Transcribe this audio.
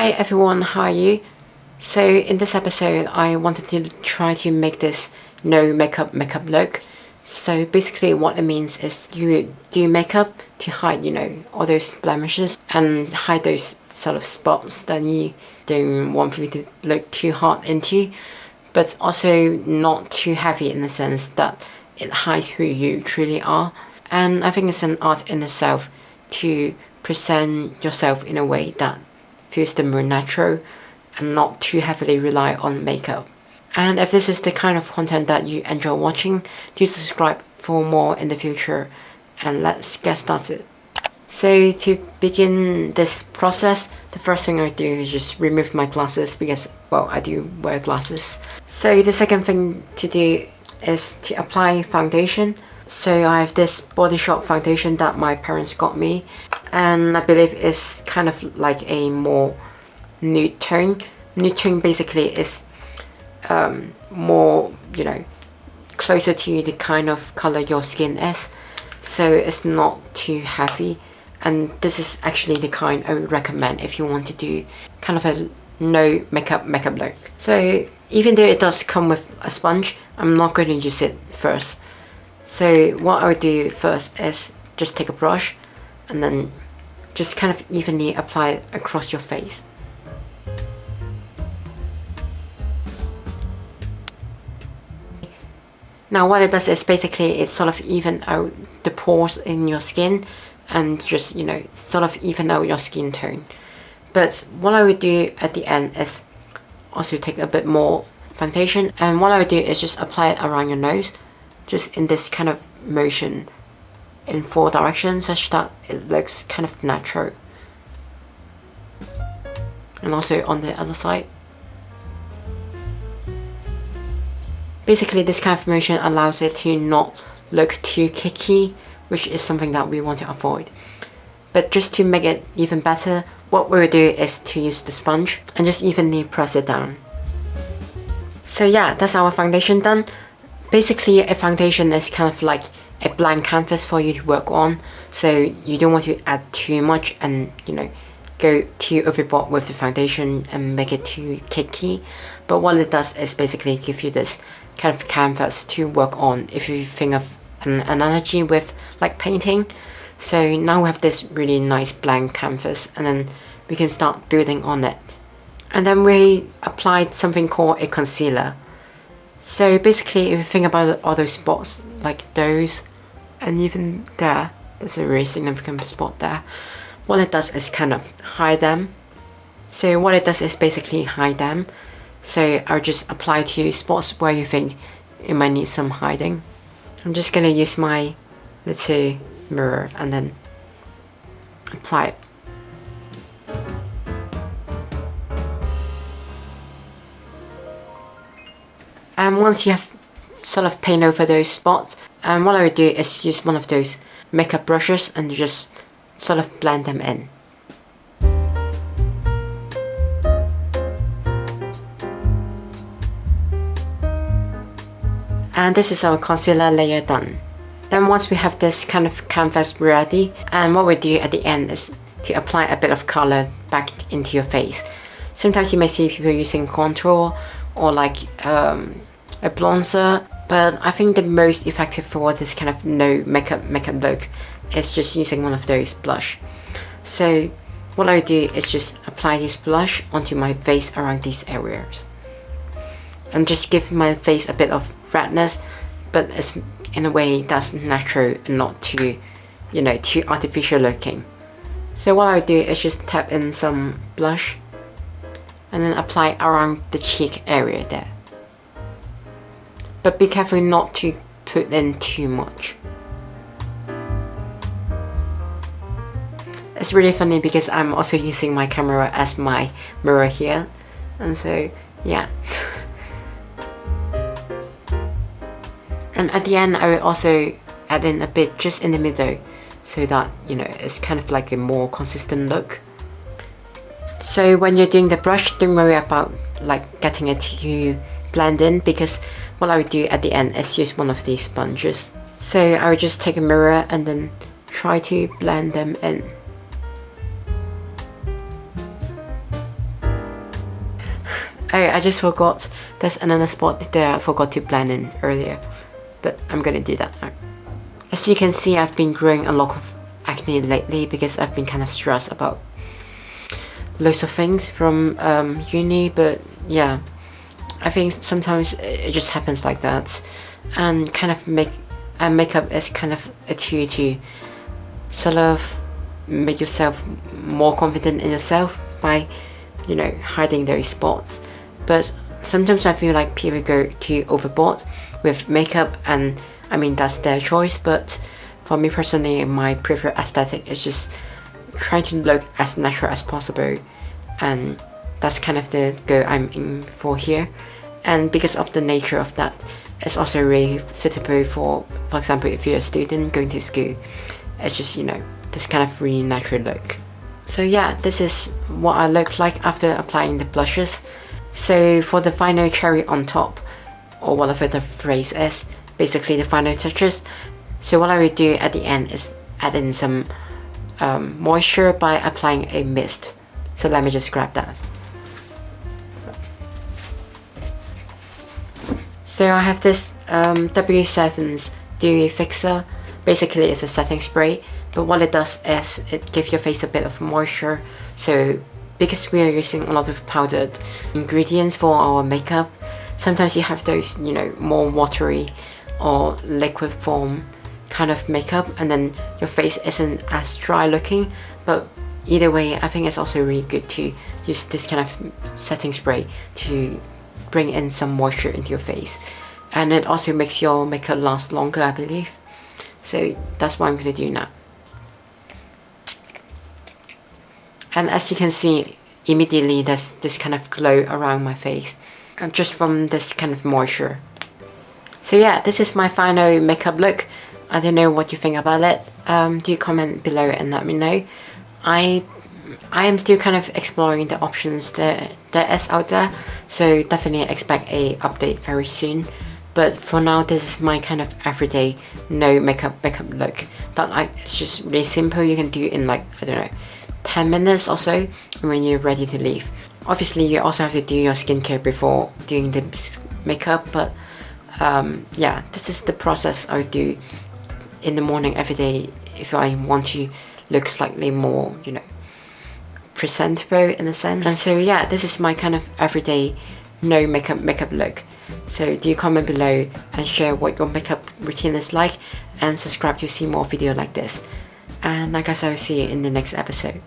Hi everyone, Haii. So in this episode I wanted to try to make this no makeup look. So basically what it means is you do makeup to hide, all those blemishes and hide those sort of spots that you don't want people to look too hard into, but also not too heavy in the sense that it hides who you truly are. And I think it's an art in itself to present yourself in a way that feels the more natural and not too heavily rely on makeup. And if this is the kind of content that you enjoy watching, do subscribe for more in the future, and let's get started. So to begin this process, the first thing I do is just remove my glasses because, well, I do wear glasses. So the second thing to do is to apply foundation. So I have this Body Shop foundation that my parents got me, and I believe it's kind of like a more nude tone. Nude tone basically is more, closer to the kind of color your skin is, so it's not too heavy. And this is actually the kind I would recommend if you want to do kind of a no makeup look. So even though it does come with a sponge, I'm not going to use it first. So what I would do first is just take a brush and then just kind of evenly apply it across your face. Now what it does is basically it sort of even out the pores in your skin and just, sort of even out your skin tone. But what I would do at the end is also take a bit more foundation, and what I would do is just apply it around your nose, just in this kind of motion in 4 directions such that it looks kind of natural. And also on the other side. Basically this kind of motion allows it to not look too kicky, which is something that we want to avoid. But just to make it even better, what we will do is to use the sponge and just evenly press it down. So yeah, that's our foundation done. Basically a foundation is kind of like a blank canvas for you to work on, so you don't want to add too much and go too overboard with the foundation and make it too kicky. But what it does is basically give you this kind of canvas to work on if you think of an analogy with like painting. So now we have this really nice blank canvas, and then we can start building on it. And then we applied something called a concealer. So basically if you think about all those spots like those, and even there's a really significant spot there, what it does is kind of hide them. So what it does is basically hide them. So I'll just apply to spots where you think it might need some hiding. I'm just gonna use my little mirror and then apply it. And once you have sort of paint over those spots, what I would do is use one of those makeup brushes and just sort of blend them in. And this is our concealer layer done. Then once we have this kind of canvas ready, and what we do at the end is to apply a bit of color back into your face. Sometimes you may see people using contour or like a bronzer, but I think the most effective for this kind of no makeup look is just using one of those blush. So what I do is just apply this blush onto my face around these areas, and just give my face a bit of redness, but it's in a way that's natural and not too, too artificial looking. So what I do is just tap in some blush and then apply around the cheek area there. But be careful not to put in too much. It's really funny because I'm also using my camera as my mirror here, and so yeah. And at the end I will also add in a bit just in the middle, so that it's kind of like a more consistent look. So when you're doing the brush, don't worry about like getting it to blend in, because what I would do at the end is use one of these sponges. So I would just take a mirror and then try to blend them in. Oh, I just forgot. There's another spot there I forgot to blend in earlier. But I'm gonna do that now. As you can see, I've been growing a lot of acne lately because I've been kind of stressed about loads of things from uni. But yeah, I think sometimes it just happens like that. And kind of makeup is kind of a tool to sort of make yourself more confident in yourself by, you know, hiding those spots. But sometimes I feel like people go too overboard with makeup, and I mean that's their choice, but for me personally, my preferred aesthetic is just trying to look as natural as possible, and that's kind of the goal I'm in for here. And because of the nature of that, it's also really suitable for example, if you're a student going to school. It's just, you know, this kind of really natural look. So yeah, this is what I look like after applying the blushes. So for the final cherry on top, or whatever the phrase is, basically the final touches. So what I will do at the end is add in some moisture by applying a mist. So let me just grab that. So I have this W7's Dewy fixer. Basically it's a setting spray, but what it does is it gives your face a bit of moisture. So because we are using a lot of powdered ingredients for our makeup, sometimes you have those, you know, more watery or liquid form kind of makeup, and then your face isn't as dry looking. But either way, I think it's also really good to use this kind of setting spray to bring in some moisture into your face, and it also makes your makeup last longer, I believe. So that's what I'm gonna do now. And as you can see, immediately there's this kind of glow around my face, and just from this kind of moisture. So yeah, this is my final makeup look. I don't know what you think about it. Do comment below and let me know. I am still kind of exploring the options that there is out there, so definitely expect a update very soon. But for now, this is my kind of everyday no makeup look that it's just really simple. You can do in like, I don't know, 10 minutes or so when you're ready to leave. Obviously you also have to do your skincare before doing the makeup, but yeah, this is the process I do in the morning every day if I want to look slightly more, you know, presentable in a sense. And so yeah, this is my kind of everyday no makeup look. So do comment below and share what your makeup routine is like, and subscribe to see more videos like this. And I guess I will see you in the next episode.